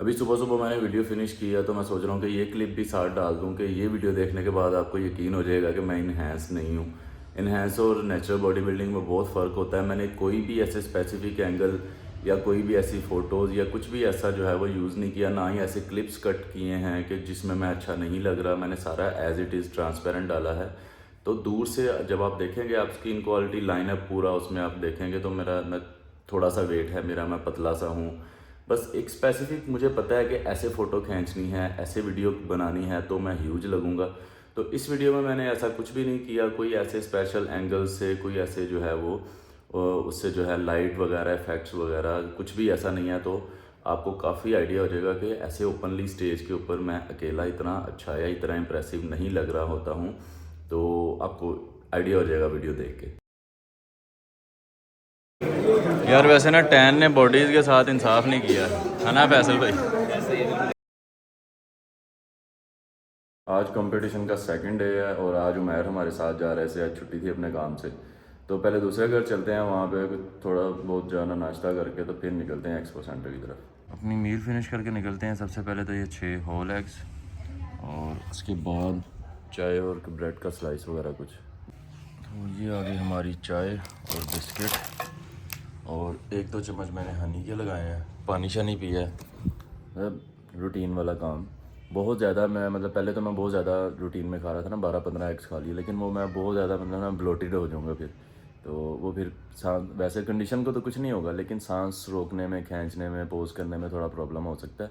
अभी सुबह सुबह मैंने वीडियो फिनिश किया तो मैं सोच रहा हूँ कि ये क्लिप भी साथ डाल दूँ कि ये वीडियो देखने के बाद आपको यकीन हो जाएगा कि मैं इनहेंस नहीं हूँ। इनहेंस और नेचुरल बॉडी बिल्डिंग में बहुत फ़र्क होता है। मैंने कोई भी ऐसे स्पेसिफिक एंगल या कोई भी ऐसी फ़ोटोज़ या कुछ भी ऐसा जो है वो यूज़ नहीं किया, ना ही ऐसे क्लिप्स कट किए हैं कि जिसमें मैं अच्छा नहीं लग रहा। मैंने सारा एज़ इट इज़ ट्रांसपेरेंट डाला है। तो दूर से जब आप देखेंगे, आप स्किन क्वालिटी लाइनअप पूरा उसमें आप देखेंगे तो मैं थोड़ा सा वेट है मेरा, मैं पतला सा हूँ। बस एक स्पेसिफिक मुझे पता है कि ऐसे फ़ोटो खींचनी है, ऐसे वीडियो बनानी है तो मैं ह्यूज लगूंगा। तो इस वीडियो में मैंने ऐसा कुछ भी नहीं किया, कोई ऐसे स्पेशल एंगल से, कोई ऐसे जो है वो उससे जो है लाइट वगैरह इफ़ेक्ट्स वगैरह कुछ भी ऐसा नहीं है। तो आपको काफ़ी आइडिया हो जाएगा कि ऐसे ओपनली स्टेज के ऊपर मैं अकेला इतना अच्छा या इतना इम्प्रेसिव नहीं लग रहा होता हूँ। तो आपको आइडिया हो जाएगा वीडियो देख के। यार वैसे ना टैन ने बॉडीज़ के साथ इंसाफ नहीं किया है ना फैसल भाई। आज कंपटीशन का सेकंड डे है और आज उमैर हमारे साथ जा रहे थे, आज छुट्टी थी अपने काम से। तो पहले दूसरे घर चलते हैं, वहाँ पे थोड़ा बहुत जाना नाश्ता करके तो फिर निकलते हैं एक्सपो सेंटर की तरफ। अपनी मील फिनिश करके निकलते हैं। सबसे पहले तो ये 6 होल एग्स और उसके बाद चाय और ब्रेड का स्लाइस वगैरह कुछ। तो ये आ गई हमारी चाय और बिस्किट और 1-2 चम्मच मैंने हनी के लगाए हैं। पानी शानी पिया है, मतलब रूटीन वाला काम। बहुत ज़्यादा मैं मतलब पहले तो मैं बहुत ज़्यादा रूटीन में खा रहा था ना, 12-15 एग्स खा लिए, लेकिन वो मैं बहुत ज़्यादा मतलब ना ब्लोटेड हो जाऊँगा फिर। तो वो फिर सांस, वैसे कंडीशन को तो कुछ नहीं होगा लेकिन सांस रोकने में, खींचने में, पोज करने में थोड़ा प्रॉब्लम हो सकता है।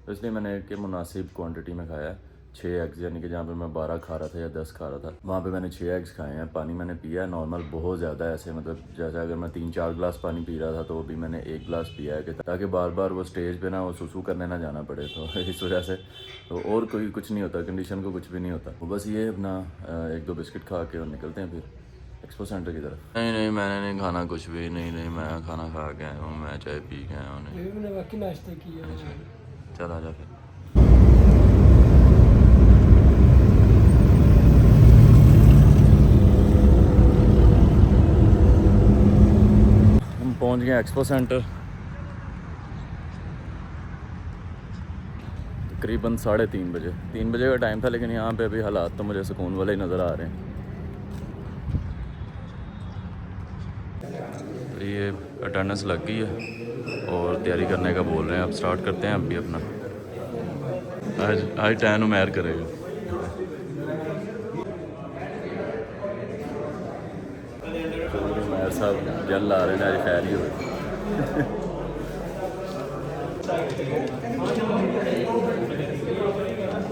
तो इसलिए मैंने एक मुनासिब क्वांटिटी में खाया है। 6 एग्स, यानी कि जहाँ पे मैं 12 खा रहा था या 10 खा रहा था, वहाँ पे मैंने 6 एग्स खाए हैं। पानी मैंने पिया है नॉर्मल, बहुत ज़्यादा ऐसे मतलब जैसे अगर मैं 3-4 गिलास पानी पी रहा था तो अभी मैंने 1 गिलास पिया है कि ताकि बार बार वो स्टेज पे ना वो सुसु करने ना जाना पड़े। तो इस वजह से तो और कोई कुछ नहीं होता, कंडीशन को कुछ भी नहीं होता। वो बस ये अपना 1-2 बिस्किट खा के और निकलते हैं फिर एक्सपो सेंटर की तरफ। नहीं नहीं, मैंने नहीं खाना कुछ भी। नहीं नहीं, मैं खाना खा के आया हूँ, मैं चाय पी के आया हूँ। बाकी नाश्ता किया। चल आ जा फिर। हम पहुंच गए एक्सपो सेंटर तकरीबन 3:30 बजे। 3 बजे का टाइम था लेकिन यहाँ पे अभी हालात तो मुझे सुकून वाले ही नज़र आ रहे हैं। तो ये अटेंडेंस लग गई है और तैयारी करने का बोल रहे हैं। अब स्टार्ट करते हैं अभी अपना। आज आज टैन उमैर करेगा। उमैर साहब जल ला रहे हैं, आज खैर ही हो।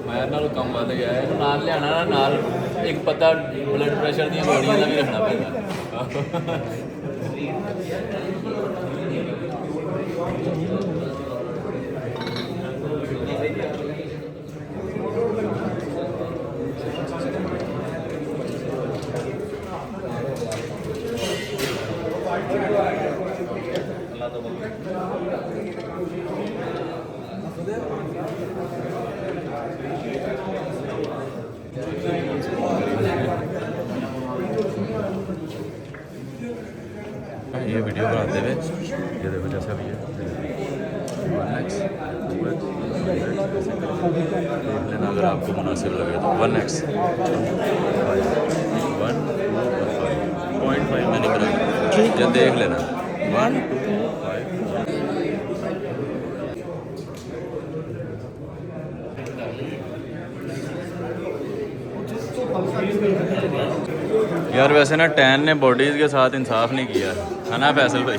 मैं नालों कम वध गया है नाल लियाना ना नाल एक पता ब्लड प्रेशर दी गोलियां का भी रखना पैंदा। ये वीडियो बनाते हुए ये देखो जैसा भी है 1x 2x देख लेना अगर आपको मुनासिब लगे तो 1x 1 2 और 5 0.5 मैंने बनाया, या देख लेना 1 2 5। यार वैसे ना टैन ने बॉडीज़ के साथ इंसाफ नहीं किया है ना फैसल भाई।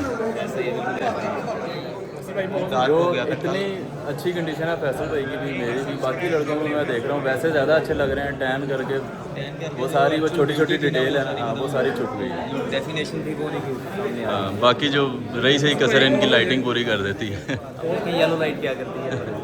जो इतनी अच्छी कंडीशन है फैसल भाई की भी, मेरी भी, बाकी लड़कों को मैं देख रहा हूँ वैसे ज़्यादा अच्छे लग रहे हैं टैन करके। वो सारी वो छोटी छोटी डिटेल है ना, हाँ वो सारी छुप गई है। डेफिनेशन भी वो नहीं सामने आ हाँ बाकी जो रही सही कसर इनकी लाइटिंग पूरी कर देती है। रही। येलो लाइट क्या करती है?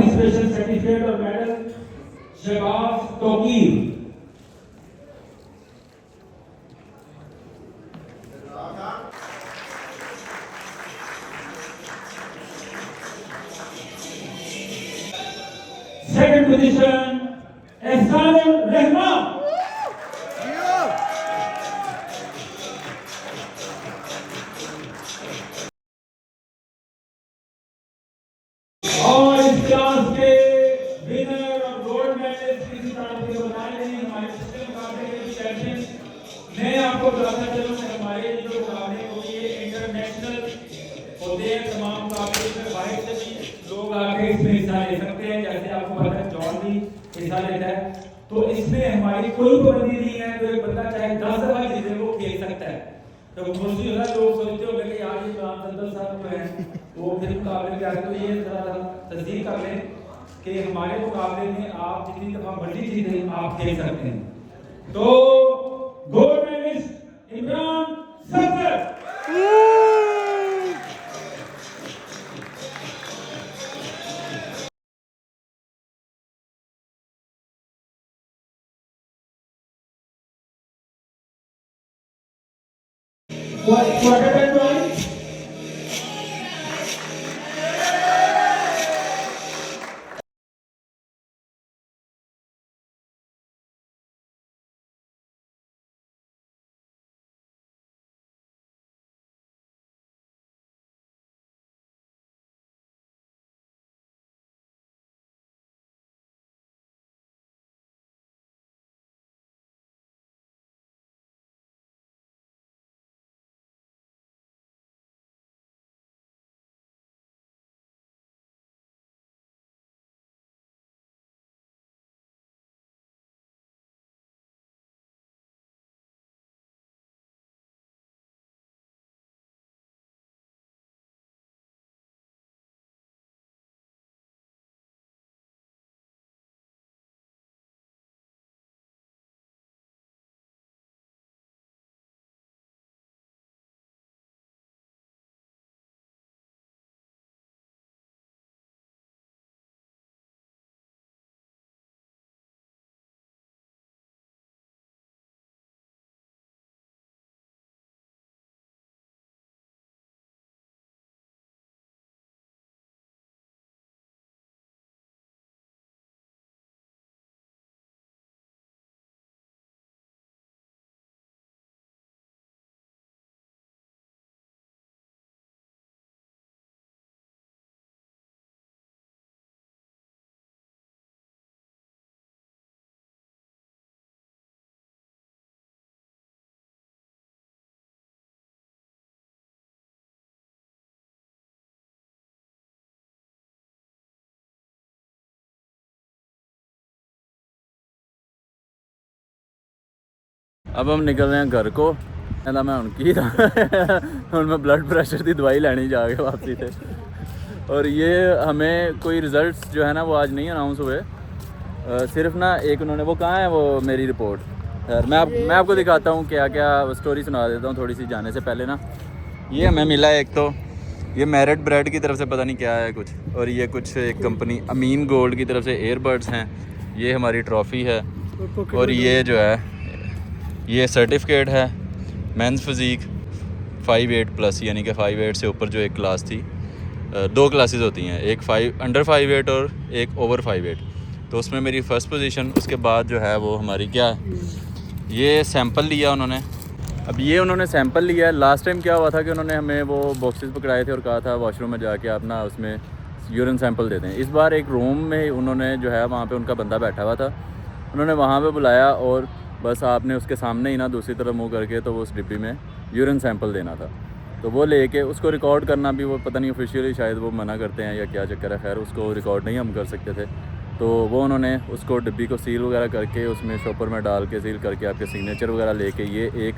स्पेशल सर्टिफिकेट और medal Shahbaz Tauqeer. Second position Ehsanul Rahman. और इस क्लास के विनर और गोल्ड मेडलिस्ट किसी तरह से बताए नहीं हमारे पिछले मुकाबले के चैंपियन। मैं आपको बताता चलूं कि हमारे जो मुकाबले होते हैं इंटरनेशनल होते हैं, तमाम मुकाबले में बाहर से भी लोग आके इसमें हिस्सा ले सकते हैं। जैसे आपको पता है जॉन भी हिस्सा लेता है, तो इसमें हमारी कोई पाबंदी नहीं है। तो एक बंदा चाहे 10 दफा जीते वो खेल सकता है। तो मोस्टली लोग सोचते होंगे कि यार ये रामचंद्र साहब जो है वो फिर मुकाबले में आते, तो ये थोड़ा तस्दीक कर लें कि हमारे मुकाबले में आप जितनी दफा मर्जी जीते आप खेल सकते हैं। तो gold medallist Imran Safar. What अब हम निकल रहे हैं घर को। कहना मैं उनकी था मैं ब्लड प्रेशर की दवाई लेनी जाके वापसी थे। और ये हमें कोई रिज़ल्ट्स जो है ना वो आज नहीं अनाउंस हुए। सिर्फ ना एक उन्होंने वो कहाँ है वो मेरी रिपोर्ट। खैर मैं आपको दिखाता हूँ क्या क्या स्टोरी सुना देता हूँ थोड़ी सी जाने से पहले ना। ये हमें मिला है, एक तो ये मेरिट ब्रेड की तरफ से पता नहीं क्या है कुछ, और ये कुछ एक कंपनी अमीन गोल्ड की तरफ से एयरबड्स हैं। ये हमारी ट्रॉफ़ी है, और ये जो है ये सर्टिफिकेट है मेंस फिज़ीक 5'8+, यानी कि 5'8 से ऊपर जो एक क्लास थी। 2 क्लासेस होती हैं, एक अंडर 5'8 और एक ओवर 5'8। तो उसमें मेरी फ़र्स्ट पोजीशन। उसके बाद जो है वो हमारी क्या ये सैंपल लिया उन्होंने। अब ये उन्होंने सैंपल लिया है। लास्ट टाइम क्या हुआ था कि उन्होंने हमें वो बॉक्सेस पकड़ाए थे और कहा था वॉशरूम में जाके आप ना उसमें यूरिन सैंपल देते हैं। इस बार एक रूम में उन्होंने जो है वहाँ पे उनका बंदा बैठा हुआ था, उन्होंने वहाँ पे बुलाया और बस आपने उसके सामने ही ना दूसरी तरफ मुँह करके तो वो उस डिब्बी में यूरिन सैंपल देना था। तो वो लेके उसको रिकॉर्ड करना भी वो पता नहीं ऑफिशियली शायद वो मना करते हैं या क्या चक्कर है। खैर उसको रिकॉर्ड नहीं हम कर सकते थे, तो वो उन्होंने उसको डिब्बी को सील वगैरह करके उसमें शॉपर में डाल के सील करके आपके सिग्नेचर वगैरह लेके ये एक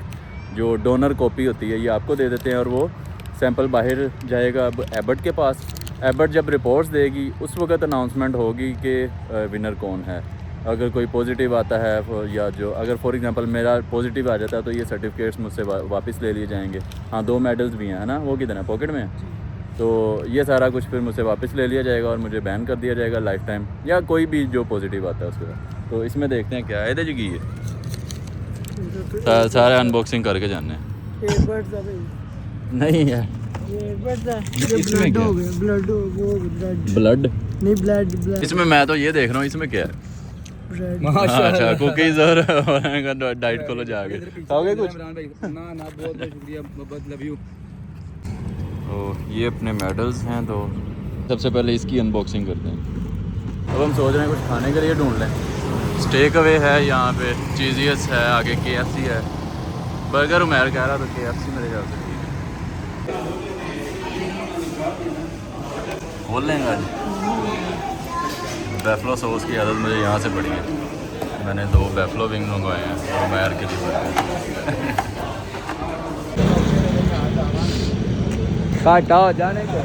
जो डोनर कॉपी होती है ये आपको दे देते हैं, और वो सैंपल बाहर जाएगा अब एबट के पास। एबट जब रिपोर्ट्स देगी उस वक्त अनाउंसमेंट होगी कि विनर कौन है। अगर कोई पॉजिटिव आता है या जो अगर फॉर एग्जांपल मेरा पॉजिटिव आ जाता है तो ये सर्टिफिकेट्स मुझसे वापस ले लिए जाएंगे। हाँ 2 मेडल्स भी हैं, है ना, वो किधर है, पॉकेट में है। तो ये सारा कुछ फिर मुझसे वापस ले लिया जाएगा और मुझे बैन कर दिया जाएगा लाइफ टाइम, या कोई भी जो पॉजिटिव आता है उसके बाद। तो इसमें देखते हैं क्या है ये जी है, सारे अनबॉक्सिंग करके जाने नहीं यार। इसमें क्या ब्लड नहीं ब्लड इसमें मैं तो ये देख रहा हूँ इसमें क्या है। अच्छा कुकीज और डाइट को लो जाके खाओगे कुछ। ना बहुत शुक्रिया, बहुत लव यू। तो ये अपने मेडल्स हैं, तो सबसे पहले इसकी अनबॉक्सिंग करते हैं। अब हम सोच रहे हैं कुछ खाने के लिए ढूंढ लें। स्टेक अवे है यहाँ पे, चीज़ियस है, आगे KFC है, बर्गर उमैर कह रहा था KFC मेरे ख्याल से ठीक है। खोल लेंगे आज। बैफलो सॉस की आदत मुझे यहाँ से पड़ी है। मैंने 2 बैफलो विंग मंगवाए हैं और उमैर के लिए काटा हो जाने को।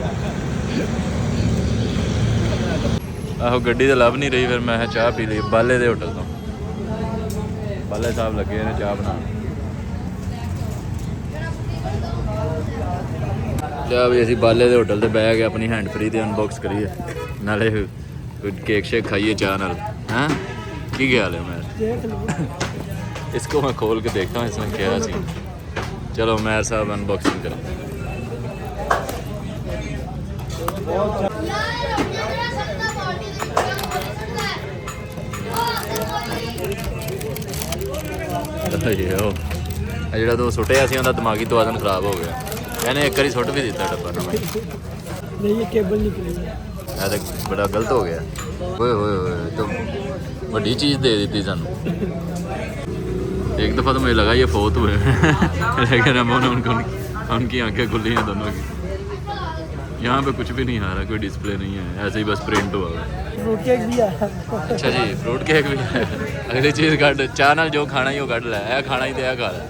आहो गड्डी तो लभ नहीं रही, फिर मैं चाह पी ली बाले दे होटल तो। बाले साहब लगे ने चाह बना। चाह भी असी बाले दे होटल ते बह के अपनी हैंड फ्री ते अनबॉक्स करिए, नाले केक शेक खाइए चाह नाल। हैं की ख्याल है मैं इसको मैं खोल के देखता हूँ इसमें क्या सी। चलो मैर साहब अनबॉक्सिंग करें। ਜਿਹੜਾ ਤੂੰ ਸੁੱਟਿਆ ਸੀ ਉਹਦਾ ਦਿਮਾਗੀ ਤਵਾਜ਼ਨ ਖਰਾਬ ਹੋ ਗਿਆ। ਇਹਨੇ ਇੱਕ ਵਾਰੀ ਸੁੱਟ ਵੀ ਦਿੱਤਾ ਡੱਬਾ ਨੂੰ। नहीं ये केबल निकली है। ਇਹ ਤਾਂ ਬੜਾ ਗਲਤ ਹੋ ਗਿਆ। ਓਏ ਹੋਏ ਹੋਏ तो ਵੱਡੀ ਚੀਜ਼ दे दी ਸਾਨੂੰ। एक दफ़ा तो मुझे लगा ये फोत हुए लेकिन अब उनकी आंखें खुली हैं दोनों की। यहाँ पे कुछ भी नहीं आ रहा, कोई डिस्प्ले नहीं है, ऐसे ही बस प्रिंट हुआ है। फ्रूट केक भी है। अच्छा जी फ्रूट केक भी है। अगली चीज़ कट चाह नाल जो खाना ही वो कट लै, ए खाना ही तो खा लै।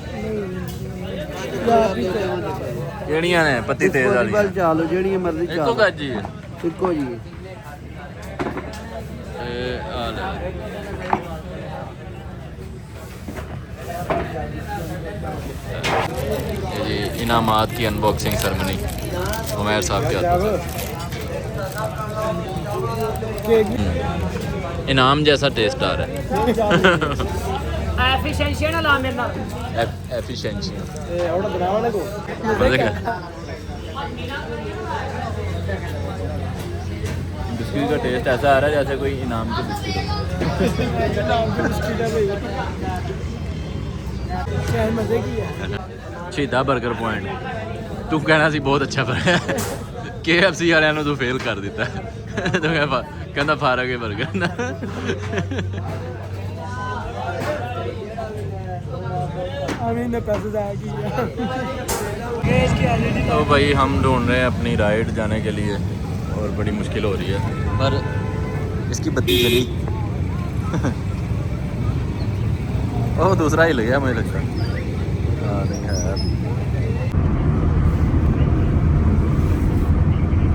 ਕਿਹੜੀਆਂ ਨੇ ਪੱਤੀ ਤੇਜ਼ ਵਾਲੀਆਂ? ਚਾਲੋ ਜਿਹੜੀਆਂ ਮਰਜ਼ੀ ਇੱਕੋ ਗੱਜ ਹੀ ਹੈ। ਇੱਕੋ ਜੀ। ਇਹ ਆ ਲੈ ये जी इनामात की अनबॉक्सिंग सेरेमनी उमैर साहब के हाथों से। इनाम जैसा टेस्ट आ रहा है। एफिशिएंसी ना ला मेरे नाल। एफिशिएंसी ए ओड़ा बनावने को। बिस्किट का टेस्ट ऐसा आ रहा है जैसे कोई इनाम के बिस्किट क्या मजे की है। शहीदा बर्गर पॉइंट तू कहना सी बहुत अच्छा बनया। KFC वालिਆਂ ਨੂੰ ਤੂੰ ਫੇਲ ਕਰ ਦਿੱਤਾ। ਤੂੰ ਕਹਿੰਦਾ ਫਾਰਗ ਹੈ 버ਗਰ ਨਾ। अभी ने पैसे जाया किया। तो भाई हम ढूंढ रहे हैं अपनी राइड जाने के लिए और बड़ी मुश्किल हो रही है, पर इसकी बत्ती जली। ओह दूसरा ही लग गया मुझे लगता है। हाँ नहीं है यार।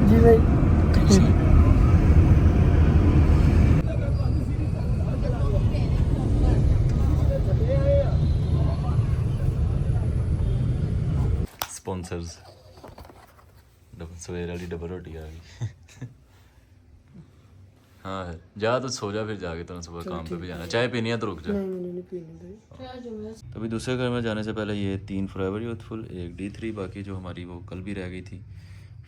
जी भाई स्पॉन्सर्स सवेरे वाली डबल रोटी आ गई। हाँ है जा तो सो जा, फिर जाके तो सुबह काम पे भी जाना। चाय पीनी है तो रुक जा। नहीं पीनी। तो अभी दूसरे घर में जाने से पहले ये 3 फॉरएवर यूथफुल, 1 D3, बाकी जो हमारी वो कल भी रह गई थी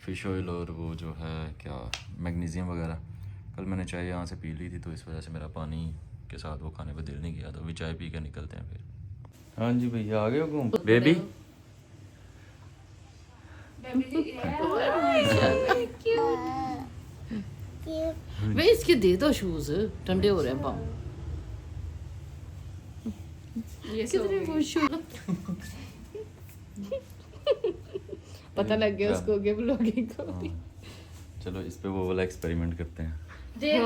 फ़िश ऑयल और वो जो है क्या मैग्नीशियम वगैरह, कल मैंने चाय यहाँ से पी ली थी, तो इस वजह से मेरा पानी के साथ वो खाने पे दिल नहीं किया। तो अभी चाय पी के निकलते हैं फिर। हाँ जी भैया आ गए हो घूम बेबी। वे इसके दे दो शूज, ठंडे हो रहे हैं पाँव। कितने वो शूज पता लग गया उसको कि ब्लॉगिंग को। चलो इस पे वो वाला एक्सपेरिमेंट करते हैं।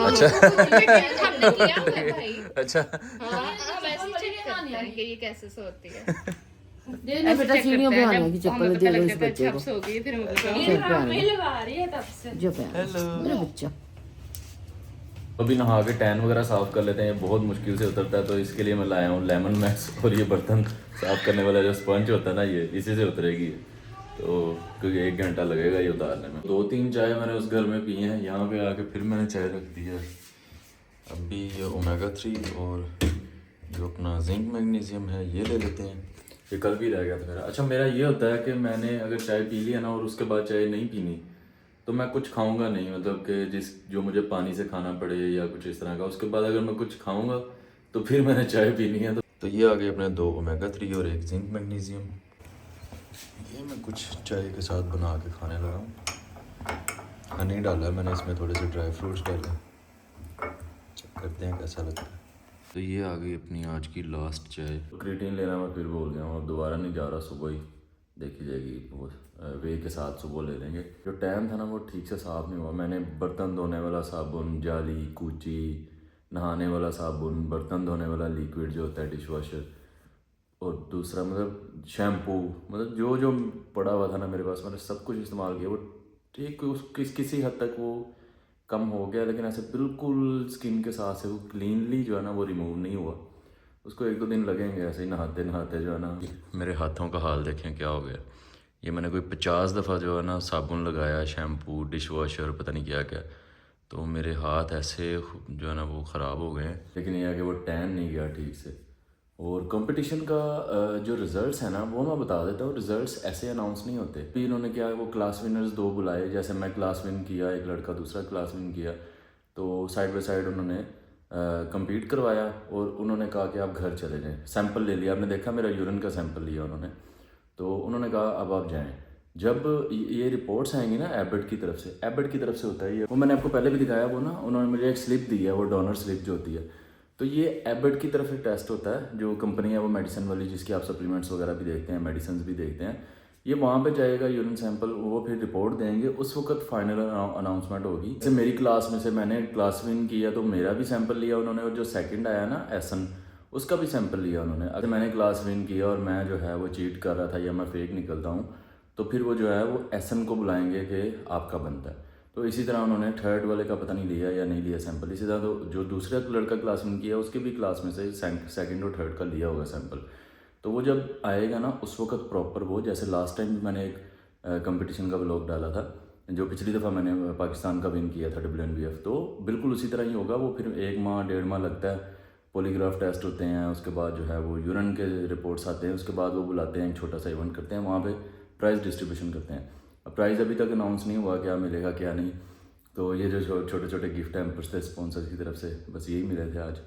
अच्छा हमने किया है भाई। अच्छा हाँ वैसे चेक करते हैं कि ये कैसे सोती है। ए बेटा सीढ़ियों पे आने की चप्पल दे दो इस बच्चे को। सो गई फिर जो पे मेरा बच्चा। अभी नहा के टैन वगैरह साफ़ कर लेते हैं, ये बहुत मुश्किल से उतरता है, तो इसके लिए मैं लाया हूँ लेमन मैक्स। और ये बर्तन साफ़ करने वाला जो स्पंज होता है ना, ये इसी से उतरेगी। तो क्योंकि 1 घंटा लगेगा ये उतारने में। 2-3 चाय मैंने उस घर में पी हैं, यहाँ पे आके फिर मैंने चाय रख दी है। अभी ये ओमेगा 3 और जो अपना जिंक मैग्नीशियम है ये ले लेते हैं। ये कल भी रह गया था मेरा। अच्छा, मेरा ये होता है कि मैंने अगर चाय पी लिया ना और उसके बाद चाय नहीं पीनी तो मैं कुछ खाऊंगा नहीं, मतलब कि जो मुझे पानी से खाना पड़े या कुछ इस तरह का। उसके बाद अगर मैं कुछ खाऊंगा तो फिर मैंने चाय पीनी है। तो ये आ गए अपने 2 ओमेगा 3 और 1 जिंक मैग्नीशियम। ये मैं कुछ चाय के साथ बना के खाने लगा हूँ। हनी डाला है मैंने इसमें, थोड़े से ड्राई फ्रूट्स डाले। चेक करते हैं कैसा लगता है। तो ये आ गई अपनी आज की लास्ट चाय। क्रिएटिन लेना मैं फिर भूल गया हूँ, अब दोबारा नहीं जा रहा। सुबह ही देखी जाएगी, वो वे के साथ सुबह ले लेंगे। जो टैम था ना वो ठीक से साफ़ नहीं हुआ। मैंने बर्तन धोने वाला साबुन, जाली, कूची, नहाने वाला साबुन, बर्तन धोने वाला लिक्विड जो होता है डिश वॉशर, और दूसरा मतलब शैम्पू, मतलब जो जो पड़ा हुआ था ना मेरे पास, मैंने सब कुछ इस्तेमाल किया। वो ठीक किसी हद तक वो कम हो गया, लेकिन ऐसे बिल्कुल स्किन के साथ से वो क्लीनली जो है ना वो रिमूव नहीं हुआ। उसको 1-2 दिन लगेंगे ऐसे ही नहाते नहाते जो है ना। मेरे हाथों का हाल देखें क्या हो गया। ये मैंने कोई 50 दफ़ा जो है ना साबुन लगाया, शैम्पू, डिश वॉशर, पता नहीं क्या क्या, तो मेरे हाथ ऐसे जो है ना वो ख़राब हो गए हैं। लेकिन ये है कि वो टैन नहीं गया ठीक से। और कंपटीशन का जो रिज़ल्ट्स है ना वो मैं बता देता हूँ। रिज़ल्ट्स ऐसे अनाउंस नहीं होते। फिर इन्होंने क्या, वो क्लास विनर्स 2 बुलाए, जैसे मैं क्लास विन किया, एक लड़का दूसरा क्लास विन किया, तो साइड बाय साइड उन्होंने compete करवाया और उन्होंने कहा कि आप घर चले जाएं। सैंपल ले लिया, आपने देखा मेरा यूरिन का सैंपल लिया उन्होंने, तो उन्होंने कहा अब आप जाएं। जब ये रिपोर्ट्स आएंगी ना एबट की तरफ से होता है ये, वो मैंने आपको पहले भी दिखाया। वो ना उन्होंने मुझे एक स्लिप दी है, वो डोनर स्लिप जो होती है। तो ये एबट की तरफ एक टेस्ट होता है, जो कंपनी है वो मेडिसिन वाली, जिसकी आप सप्लीमेंट्स वगैरह भी देखते हैं, मेडिसिन भी देखते हैं। ये वहाँ पे जाएगा यूरिन सैंपल, वो फिर रिपोर्ट देंगे। उस वक्त फाइनल अनाउंसमेंट होगी। जैसे मेरी क्लास में से मैंने क्लास विन किया तो मेरा भी सैंपल लिया उन्होंने, और जो सेकंड आया ना एसन, उसका भी सैंपल लिया उन्होंने। अगर मैंने क्लास विन किया और मैं जो है वो चीट कर रहा था या मैं फेक निकलता हूँ, तो फिर वो जो है वो एसन को बुलाएंगे कि आपका बनता है। तो इसी तरह उन्होंने थर्ड वाले का पता नहीं लिया या नहीं लिया सैंपल। इसी तरह तो जो दूसरा लड़का क्लास विन किया उसके भी क्लास में से सेकंड और थर्ड का लिया होगा सैंपल। तो वो जब आएगा ना उस वक्त प्रॉपर वो, जैसे लास्ट टाइम भी मैंने एक कंपटीशन का व्लॉग डाला था, जो पिछली दफ़ा मैंने पाकिस्तान का विन किया था WNBF, तो बिल्कुल उसी तरह ही होगा। वो फिर 1 माह 1.5 माह लगता है, पॉलीग्राफ टेस्ट होते हैं, उसके बाद जो है वो यूरिन के रिपोर्ट्स आते हैं, उसके बाद वो बुलाते हैं, एक छोटा सा इवेंट करते हैं, वहाँ पे प्राइज़ डिस्ट्रीब्यूशन करते हैं। अब प्राइज़ अभी तक अनाउंस नहीं हुआ क्या मिलेगा क्या नहीं। तो ये जो छोटे छोटे गिफ्ट हैम्पर्स थे स्पॉन्सर्स की तरफ से, बस यही मिले थे आज।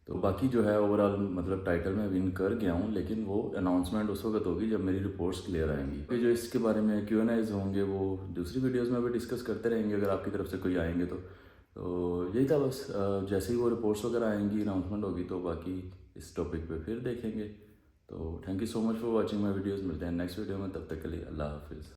तो बाकी जो है ओवरऑल मतलब टाइटल में विन कर गया हूँ, लेकिन वो अनाउंसमेंट उस वक्त होगी जब मेरी रिपोर्ट्स क्लियर आएंगी। फिर जो इसके बारे में Q&As होंगे वो दूसरी वीडियोस में भी डिस्कस करते रहेंगे अगर आपकी तरफ से कोई आएंगे तो यही था बस। जैसे ही वो रिपोर्ट्स वगैरह आएंगी, अनाउंसमेंट होगी, तो बाकी इस टॉपिक पे फिर देखेंगे। तो thank you so much for watching my videos. मिलते हैं नेक्स्ट वीडियो में, तब तक के लिए अल्लाह हाफिज़।